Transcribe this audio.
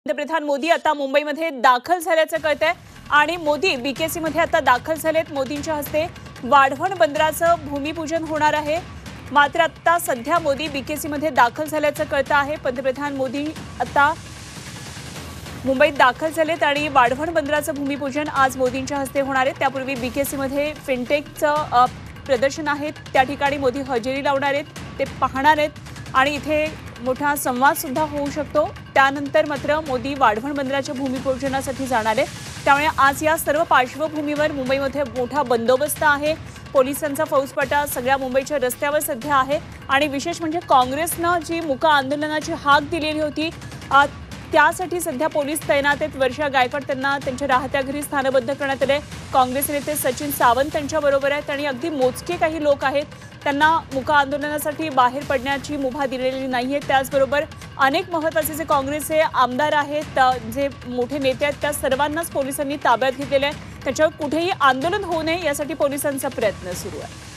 पंतप्रधान मोदी आता मुंबईमध्ये दाखल झाल्याचं कळतंय आणि मोदी बीकेसी मध्ये आता दाखल झालेत। मोदींच्या हस्ते वाढवण बंदराचं भूमिपूजन होणार आहे। मात्र आता सध्या मोदी बीकेसी मध्ये दाखल झाल्याचं कळतं आहे। पंतप्रधान मोदी आता मुंबईत दाखल झालेत आणि वाढवण बंदराचं भूमिपूजन आज मोदींच्या हस्ते होणार आहे। त्यापूर्वी बीकेसी मध्ये फिनटेकचं प्रदर्शन आहे, त्या ठिकाणी मोदी हजेरी लावणार आहेत, ते पाहणार आहेत आणि इथे मोठा संवाद सुद्धा होऊ शकतो। त्यानंतर मात्र मोदी वाढवण बंदराच्या भूमिपूजनासाठी जाणार आहेत। त्यामुळे आज या सर्व पार्श्वभूमीवर मुंबईमध्ये मोठा बंदोबस्त आहे। पोलिसांचा फौजफाटा सगळ्या मुंबईच्या रस्त्यावर सध्या आहे आणि विशेष म्हणजे काँग्रेसनं जी मूक आंदोलनाची हाक दिलेली होती त्यासाठी सध्या पोलीस तैनात आहेत। वर्षा गायकवाड त्यांना त्यांच्या राहत्या घरी स्थानबद्ध करण्यात आले। काँग्रेस नेते सचिन सावंत त्यांच्या बरोबर आहेत आणि अगदी मोजके काही लोक आहेत, त्यांना मूक आंदोलनासाठी बाहेर पडण्याची मुभा दिलेली नाहीये। त्याचबरोबर अनेक महत्त्वाचे जे काँग्रेसचे आमदार आहेत, जे मोठे नेते आहेत, त्या सर्वांनाच पोलिसांनी ताब्यात घेतलेले आहे। त्याच्यावर कुठेही आंदोलन होऊ नये यासाठी पोलिसांचा प्रयत्न सुरू आहे।